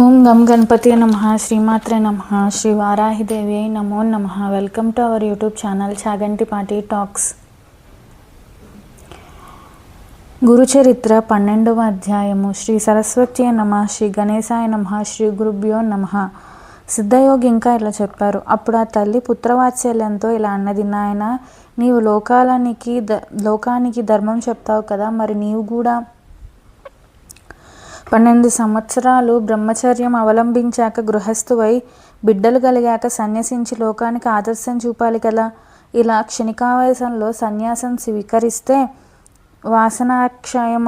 ఓం గం గణపతి నమః శ్రీమాత్రే నమః శ్రీ వారాహిదేవి నమో నమః. Welcome to our YouTube channel Chagantipati talks. Gurucharitra 12వ అధ్యాయము. శ్రీ సరస్వత్యే నమః, శ్రీ గణేశాయ నమః, శ్రీ గురుభ్యో నమః. సిద్ధయోగి ఇంకా ఇలా చెప్పారు. అప్పుడు ఆ తల్లి పుత్రవాత్సల్యంతో ఇలా అన్నది, నాయన నీవు లోకానికి ధర్మం చెప్తావు కదా, మరి నీవు కూడా 12 సంవత్సరాలు బ్రహ్మచర్యం అవలంబించాక గృహస్థువై బిడ్డలు కలిగాక సన్యసించి లోకానికి ఆదర్శం చూపాలి కదా. ఇలా క్షణికావేశంలో సన్యాసం స్వీకరిస్తే వాసనాక్షయం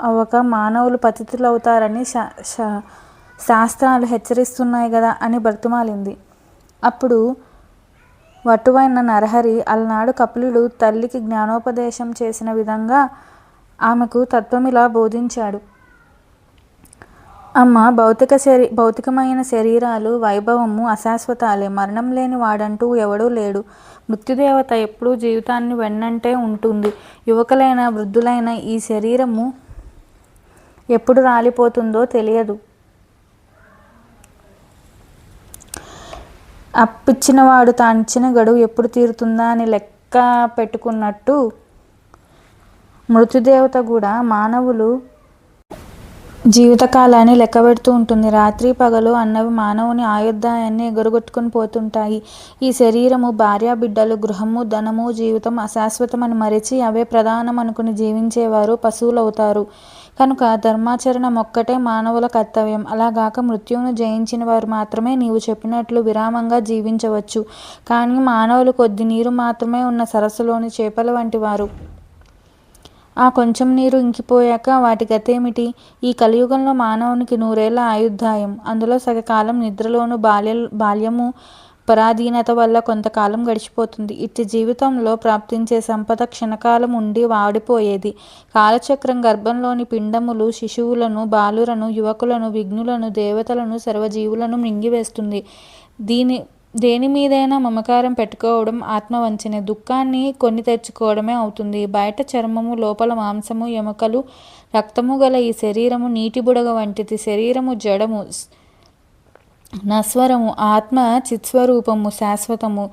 అవ్వక మానవులు పతితులవుతారని శాస్త్రాలు హెచ్చరిస్తున్నాయి కదా అని బ్రతిమాలింది. అప్పుడు వటువైన నరహరి అలనాడు కపిలుడు తల్లికి జ్ఞానోపదేశం చేసిన విధంగా ఆమెకు తత్వమిలా బోధించాడు. అమ్మ, భౌతికమైన శరీరాలు వైభవము అశాశ్వతాలే. మరణం లేని వాడంటూ ఎవడూ లేడు. మృత్యుదేవత ఎప్పుడూ జీవితాన్ని వెన్నంటే ఉంటుంది. యువకులైన వృద్ధులైన ఈ శరీరము ఎప్పుడు రాలిపోతుందో తెలియదు. అప్పిచ్చినవాడు తానిచ్చిన గడువు ఎప్పుడు తీరుతుందా అని లెక్క పెట్టుకున్నట్టు మృత్యుదేవత కూడా మానవులు జీవితకాలాన్ని లెక్కబెడుతూ ఉంటుంది. రాత్రి పగలు అన్నవి మానవుని ఆయుర్దాయాన్ని ఎగరగొట్టుకుని పోతుంటాయి. ఈ శరీరము, భార్య, బిడ్డలు, గృహము, ధనము, జీవితం అశాశ్వతమని మరిచి అవే ప్రధానం అనుకుని జీవించేవారు పశువులవుతారు. కనుక ధర్మాచరణం ఒక్కటే మానవుల కర్తవ్యం. అలాగాక మృత్యువును జయించిన వారు మాత్రమే నీవు చెప్పినట్లు విరామంగా జీవించవచ్చు. కానీ మానవులు కొద్ది నీరు మాత్రమే ఉన్న సరస్సులోని చేపల వంటి వారు. ఆ కొంచెం నీరు ఇంకిపోయాక వాటి గతేమిటి? ఈ కలియుగంలో మానవునికి 100 ఏళ్ల ఆయుర్దాయం. అందులో సగకాలం నిద్రలోను, బాల్యము పరాధీనత వల్ల కొంతకాలం గడిచిపోతుంది. ఇట్టి జీవితంలో ప్రాప్తించే సంపద క్షణకాలం ఉండి వాడిపోయేది. కాలచక్రం గర్భంలోని పిండములు శిశువులను, బాలురను, యువకులను, విఘ్నులను, దేవతలను, సర్వజీవులను మింగివేస్తుంది. దేని మీదైనా మమకారం పెట్టుకోవడం ఆత్మవంచనే. దుఃఖాన్ని కొని తెచ్చుకోవడమే అవుతుంది. బయట చర్మము, లోపల మాంసము, ఎముకలు, రక్తము గల ఈ శరీరము నీటి బుడగ వంటిది. శరీరము జడము, నశ్వరము. ఆత్మ చిత్స్వరూపము, శాశ్వతము.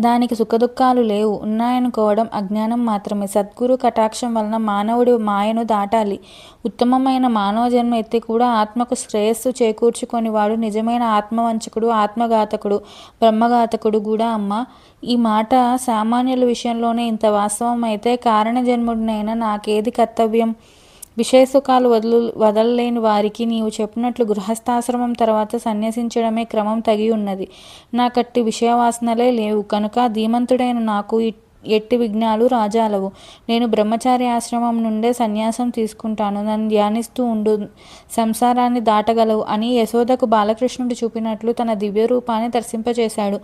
దానికి సుఖదుఖాలు లేవు. ఉన్నాయనుకోవడం అజ్ఞానం మాత్రమే. సద్గురు కటాక్షం వలన మానవుడి మాయను దాటాలి. ఉత్తమమైన మానవ జన్మ ఎత్తి కూడా ఆత్మకు శ్రేయస్సు చేకూర్చుకొని వాడు నిజమైన ఆత్మవంచకుడు, ఆత్మఘాతకుడు, బ్రహ్మఘాతకుడు కూడా. అమ్మ, ఈ మాట సామాన్యుల విషయంలోనే ఇంత వాస్తవం అయితే కారణ జన్ముడినైనా నాకేది కర్తవ్యం? విషయసుఖాలు వదలలేని వారికి నీవు చెప్పినట్లు గృహస్థాశ్రమం తర్వాత సన్యసించడమే క్రమం తగి ఉన్నది. నాకట్టి విషయవాసనలే లేవు. కనుక ధీమంతుడైన నాకు ఎట్టి విఘ్నాలు రాజాలవు. నేను బ్రహ్మచారి ఆశ్రమం నుండే సన్యాసం తీసుకుంటాను. నన్ను ధ్యానిస్తూ ఉండు, సంసారాన్ని దాటగలవు అని యశోదకు బాలకృష్ణుడు చూపినట్లు తన దివ్య రూపాన్ని దర్శింపచేశాడు.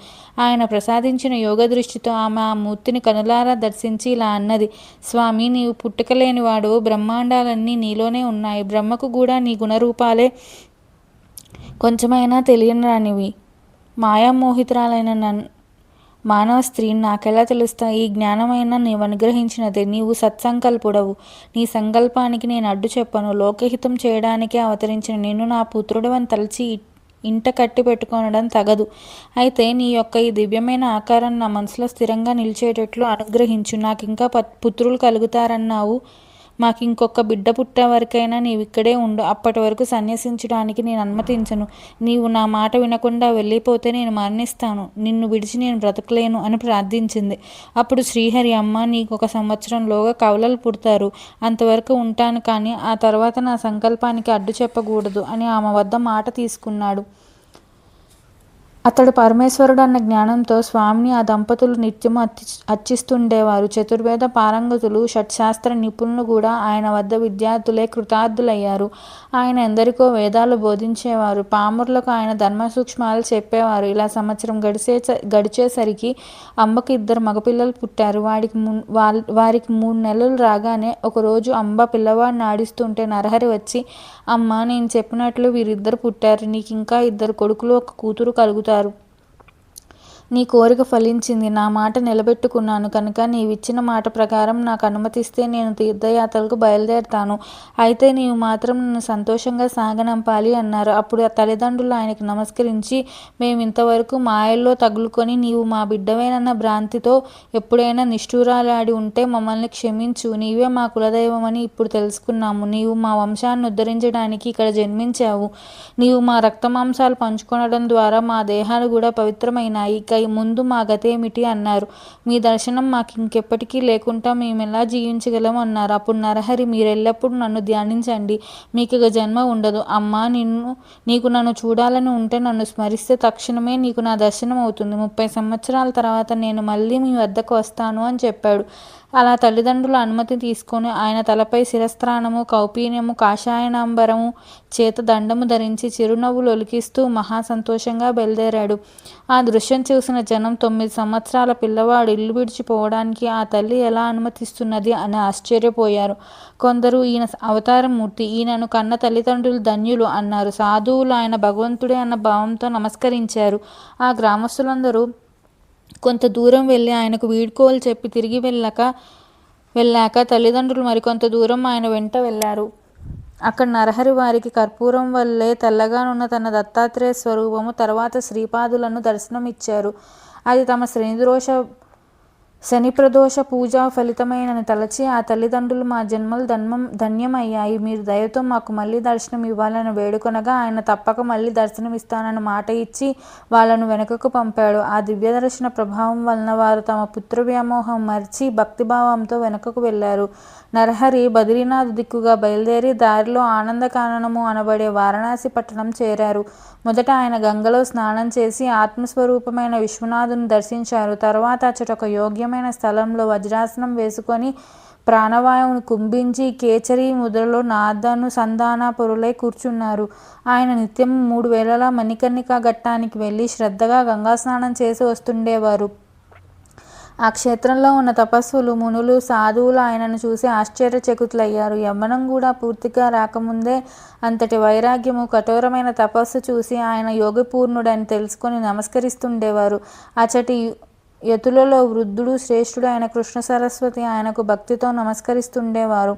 ఆయన ప్రసాదించిన యోగ దృష్టితో ఆమె ఆ మూర్తిని కనులారా దర్శించి ఇలా అన్నది, స్వామి, నీవు పుట్టుకలేనివాడు. బ్రహ్మాండాలన్నీ నీలోనే ఉన్నాయి. బ్రహ్మకు కూడా నీ గుణరూపాలే కొంచెమైనా తెలియరానివి. మాయామోహితురాలైన మానవ స్త్రీని నాకెలా తెలుస్తాయి? ఈ జ్ఞానమైనా నీవు అనుగ్రహించినదే. నీవు సత్సంకల్పుడవు. నీ సంకల్పానికి నేను అడ్డు చెప్పను. లోకహితం చేయడానికే అవతరించిన నిన్ను నా పుత్రుడవని తలచి ఇంట కట్టి పెట్టుకొనడం తగదు. అయితే నీ యొక్క ఈ దివ్యమైన ఆకారం నా మనసులో స్థిరంగా నిలిచేటట్లు అనుగ్రహించు. నాకింకా పుత్రులు కలుగుతారన్నావు. మాకింకొక బిడ్డ పుట్టే వరకైనా నీవిక్కడే ఉండు. అప్పటి వరకు సన్యసించడానికి నేను అనుమతించను. నీవు నా మాట వినకుండా వెళ్ళిపోతే నేను మరణిస్తాను. నిన్ను విడిచి నేను బ్రతకలేను అని ప్రార్థించింది. అప్పుడు శ్రీహరి, అమ్మ, నీకు 1 సంవత్సరంలోగా కవలలు పుడతారు. అంతవరకు ఉంటాను, కానీ ఆ తర్వాత నా సంకల్పానికి అడ్డు చెప్పకూడదు అని ఆమె వద్ద మాట తీసుకున్నాడు. అతడు పరమేశ్వరుడు అన్న జ్ఞానంతో స్వామిని ఆ దంపతులు నిత్యము అర్చిస్తుండేవారు. చతుర్వేద పారంగతులు, షట్శాస్త్ర నిపుణులు కూడా ఆయన వద్ద విద్యార్థులే కృతార్థులయ్యారు. ఆయన ఎందరికో వేదాలు బోధించేవారు. పామరులకు ఆయన ధర్మ సూక్ష్మాలు చెప్పేవారు. ఇలా సంవత్సరం గడిచేసరికి అంబకు 2 మగపిల్లలు పుట్టారు. వారికి 3 నెలలు రాగానే ఒకరోజు అంబ పిల్లవాడిని ఆడిస్తుంటే నరహరి వచ్చి, అమ్మ, నేను చెప్పినట్లు వీరిద్దరు పుట్టారు. నీకు ఇంకా 2 కొడుకులు, 1 కూతురు కలుగుతారు. నీ కోరిక ఫలించింది. నా మాట నిలబెట్టుకున్నాను కనుక నీవిచ్చిన మాట ప్రకారం నాకు అనుమతిస్తే నేను తీర్థయాత్రలకు బయలుదేరతాను. అయితే నీవు మాత్రం నన్ను సంతోషంగా సాగనంపాలి అన్నారు. అప్పుడు తల్లిదండ్రులు ఆయనకు నమస్కరించి, మేమింతవరకు మాయల్లో తగులుకొని నీవు మా బిడ్డవేనన్న భ్రాంతితో ఎప్పుడైనా నిష్ఠూరాలాడి ఉంటే మమ్మల్ని క్షమించు. నీవే మా కులదైవమని ఇప్పుడు తెలుసుకున్నాము. నీవు మా వంశాన్ని ఉద్ధరించడానికి ఇక్కడ జన్మించావు. నీవు మా రక్తమాంసాలు పంచుకొనడం ద్వారా మా దేహాలు కూడా పవిత్రమైనాయి. ఇక ముందు మా గతేమిటి అన్నారు. మీ దర్శనం మాకు ఇంకెప్పటికీ లేకుండా మేమెలా జీవించగలం అన్నారు. అప్పుడు నరహరి, మీరెల్లప్పుడూ నన్ను ధ్యానించండి, మీకు ఇక జన్మ ఉండదు. అమ్మా, నీకు నన్ను చూడాలని ఉంటే నన్ను స్మరిస్తే తక్షణమే నీకు నా దర్శనం అవుతుంది. 30 సంవత్సరాల తర్వాత నేను మళ్ళీ మీ వద్దకు వస్తాను అని చెప్పాడు. అలా తల్లిదండ్రుల అనుమతి తీసుకొని ఆయన తలపై శిరస్త్రాణము, కౌపీన్యము, కాషాయనాంబరము చేత దండము ధరించి చిరునవ్వులు ఒలికిస్తూ మహాసంతోషంగా బయలుదేరాడు. ఆ దృశ్యం చూసిన జనం 9 సంవత్సరాల పిల్లవాడు ఇల్లు విడిచిపోవడానికి ఆ తల్లి ఎలా అనుమతిస్తున్నది అని ఆశ్చర్యపోయారు. కొందరు ఈయన అవతారమూర్తి, ఈయనను కన్న తల్లిదండ్రులు ధన్యులు అన్నారు. సాధువులు ఆయన భగవంతుడే అన్న భావంతో నమస్కరించారు. ఆ గ్రామస్తులందరూ కొంత దూరం వెళ్ళి ఆయనకు వీడ్కోలు చెప్పి తిరిగి వెళ్ళాక తల్లిదండ్రులు మరికొంత దూరం ఆయన వెంట వెళ్ళారు. అక్కడ నరహరి వారికి కర్పూరం వల్లే తెల్లగానున్న తన దత్తాత్రేయ స్వరూపము, తర్వాత శ్రీపాదులను దర్శనమిచ్చారు. అది తమ శనిప్రదోష పూజా ఫలితమైనని తలచి ఆ తల్లిదండ్రులు, మా జన్మలు ధన్యమయ్యాయి, మీరు దయతో మాకు మళ్ళీ దర్శనం ఇవ్వాలని వేడుకొనగా ఆయన తప్పక మళ్ళీ దర్శనమిస్తానని మాట ఇచ్చి వాళ్ళను వెనుకకు పంపాడు. ఆ దివ్యదర్శన ప్రభావం వలన వారు తమ పుత్ర వ్యామోహం మర్చి భక్తిభావంతో వెనుకకు వెళ్ళారు. నరహరి బద్రీనాథ్ దిక్కుగా బయలుదేరి దారిలో ఆనందకాననము అనబడే వారణాసి పట్టణం చేరారు. మొదట ఆయన గంగలో స్నానం చేసి ఆత్మస్వరూపమైన విశ్వనాథుని దర్శించారు. తర్వాత అచ్చట ఒక యోగ్యమైన స్థలంలో వజ్రాసనం వేసుకొని ప్రాణవాయువును కుంభించి కేచరి ముద్రలో నాదానుసంధాన పొరులై కూర్చున్నారు. ఆయన నిత్యం 3 వేళలా మణికర్ణికా ఘట్టానికి వెళ్ళి శ్రద్ధగా గంగా స్నానం చేసి వస్తుండేవారు. ఆ క్షేత్రంలో ఉన్న తపస్సులు, మునులు, సాధువులు ఆయనను చూసి ఆశ్చర్యచకితులయ్యారు. యవ్వనం కూడా పూర్తిగా రాకముందే అంతటి వైరాగ్యము, కఠోరమైన తపస్సు చూసి ఆయన యోగపూర్ణుడని తెలుసుకొని నమస్కరిస్తుండేవారు. అచటి యతులలో వృద్ధుడు, శ్రేష్ఠుడు అయిన కృష్ణ సరస్వతి ఆయనకు భక్తితో నమస్కరిస్తుండేవారు.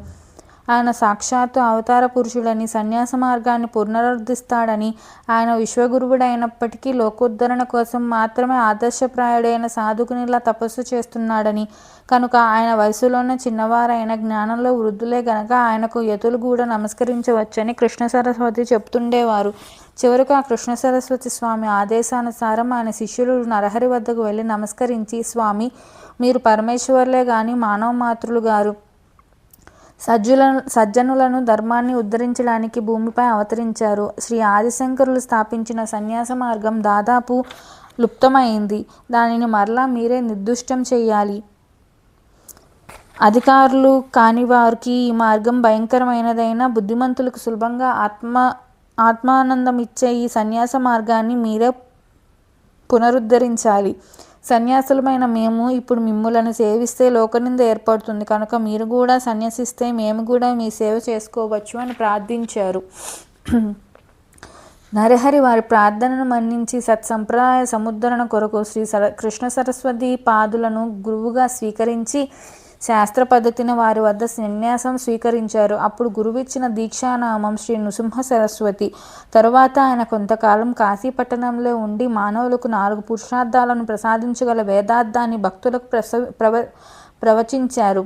ఆయన సాక్షాత్తు అవతార పురుషుడని, సన్యాస మార్గాన్ని పునరుద్ధరిస్తాడని, ఆయన విశ్వగురువుడైనప్పటికీ లోకోద్ధరణ కోసం మాత్రమే ఆదర్శప్రాయుడైన సాధకునిలా తపస్సు చేస్తున్నాడని, కనుక ఆయన వయసులోనే చిన్నవారైన జ్ఞానంలో వృద్ధులే గనక ఆయనకు యతులు కూడా నమస్కరించవచ్చని కృష్ణ సరస్వతి చెప్తుండేవారు. చివరకు ఆ కృష్ణ సరస్వతి స్వామి ఆదేశానుసారం ఆయన శిష్యులు నరహరి వద్దకు వెళ్ళి నమస్కరించి, స్వామి, మీరు పరమేశ్వర్లే గాని మానవ మాతృలు గారు. సజ్జనులను, ధర్మాన్ని ఉద్ధరించడానికి భూమిపై అవతరించారు. శ్రీ ఆదిశంకరులు స్థాపించిన సన్యాస మార్గం దాదాపు లుప్తమైంది. దానిని మరలా మీరే నిర్దుష్టం చెయ్యాలి. అధికారులు కాని వారికి ఈ మార్గం భయంకరమైనదైనా బుద్ధిమంతులకు సులభంగా ఆత్మానందం ఇచ్చే ఈ సన్యాస మార్గాన్ని మీరే పునరుద్ధరించాలి. సన్యాసులమైన మేము ఇప్పుడు మిమ్ములను సేవిస్తే లోకనింద ఏర్పడుతుంది కనుక మీరు కూడా సన్యసిస్తే మేము కూడా మీ సేవ చేసుకోవచ్చు అని ప్రార్థించారు. నరహరి వారి ప్రార్థనను మన్నించి సత్సంప్రదాయ సముద్ధరణ కొరకు శ్రీ కృష్ణ సరస్వతి పాదులను గురువుగా స్వీకరించి శాస్త్ర పద్ధతిని వారి వద్ద సన్యాసం స్వీకరించారు. అప్పుడు గురువిచ్చిన దీక్షానామం శ్రీ నృసింహ సరస్వతి. తరువాత ఆయన కొంతకాలం కాశీ పట్టణంలో ఉండి మానవులకు 4 పురుషార్థాలను ప్రసాదించగల వేదార్థాన్ని భక్తులకు ప్రవచించారు.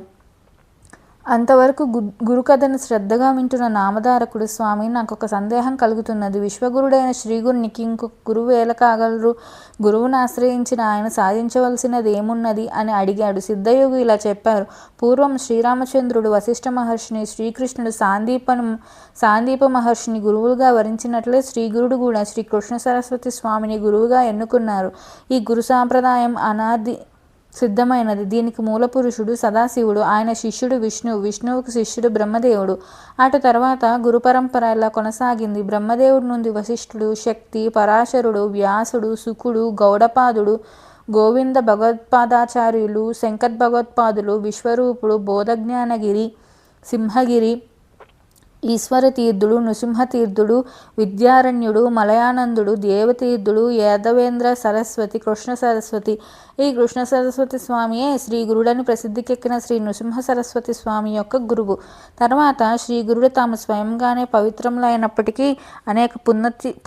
అంతవరకు గురుకథను శ్రద్ధగా వింటున్న నామధారకుడు, స్వామి, నాకు ఒక సందేహం కలుగుతున్నది. విశ్వగురుడైన శ్రీగురునికి ఇంకొక గురువు ఎలా కాగలరు? గురువును ఆశ్రయించిన ఆయన సాధించవలసినది ఏమున్నది అని అడిగాడు. సిద్ధయోగి ఇలా చెప్పారు. పూర్వం శ్రీరామచంద్రుడు వశిష్ఠ మహర్షిని, శ్రీకృష్ణుడు సాందీప మహర్షిని గురువులుగా వరించినట్లే శ్రీగురుడు కూడా శ్రీ కృష్ణ సరస్వతి స్వామిని గురువుగా ఎన్నుకున్నారు. ఈ గురు సాంప్రదాయం అనాది సిద్ధమైనది. దీనికి మూలపురుషుడు సదాశివుడు, ఆయన శిష్యుడు విష్ణువుకు శిష్యుడు బ్రహ్మదేవుడు. అటు తర్వాత గురు పరంపర ఇలా కొనసాగింది. బ్రహ్మదేవుడి నుండి వశిష్ఠుడు, శక్తి, పరాశరుడు, వ్యాసుడు, శుకుడు, గౌడపాదుడు, గోవింద భగవత్పాదాచార్యులు, శంకర్ భగవత్పాదులు, విశ్వరూపుడు, బోధజ్ఞానగిరి, సింహగిరి, ఈశ్వరతీర్థుడు, నృసింహతీర్థుడు, విద్యారణ్యుడు, మలయానందుడు, దేవతీర్థుడు, యాదవేంద్ర సరస్వతి, కృష్ణ సరస్వతి. ఈ కృష్ణ సరస్వతి స్వామియే శ్రీ గురుడని ప్రసిద్ధికెక్కిన శ్రీ నృసింహ సరస్వతి స్వామి యొక్క గురువు. తర్వాత శ్రీ గురుడు తాము స్వయంగానే పవిత్రములైనప్పటికీ అనేక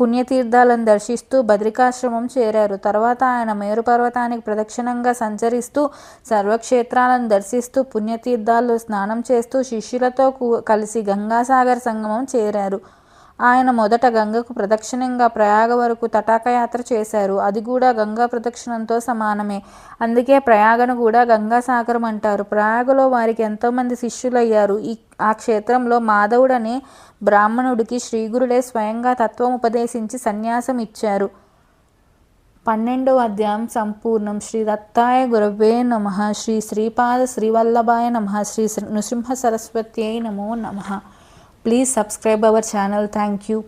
పుణ్యతీర్థాలను దర్శిస్తూ బద్రికాశ్రమం చేరారు. తర్వాత ఆయన మేరు పర్వతానికి ప్రదక్షిణంగా సంచరిస్తూ సర్వక్షేత్రాలను దర్శిస్తూ పుణ్యతీర్థాల్లో స్నానం చేస్తూ శిష్యులతో కలిసి గంగాసాగర్ సంగమం చేరారు. ఆయన మొదట గంగకు ప్రదక్షిణంగా ప్రయాగ వరకు తటాకయాత్ర చేశారు. అది కూడా గంగా ప్రదక్షిణంతో సమానమే. అందుకే ప్రయాగను కూడా గంగాసాగరం అంటారు. ప్రయాగలో వారికి ఎంతోమంది శిష్యులయ్యారు. ఆ క్షేత్రంలో మాధవుడనే బ్రాహ్మణుడికి శ్రీగురుడే స్వయంగా తత్వం ఉపదేశించి సన్యాసం ఇచ్చారు. 12వ అధ్యాయం సంపూర్ణం. శ్రీ దత్తాయ గురవే నమః. శ్రీ శ్రీపాద శ్రీవల్లభాయ నమః. శ్రీ నృసింహ సరస్వత్యై నమో నమః. Please subscribe our channel. Thank you.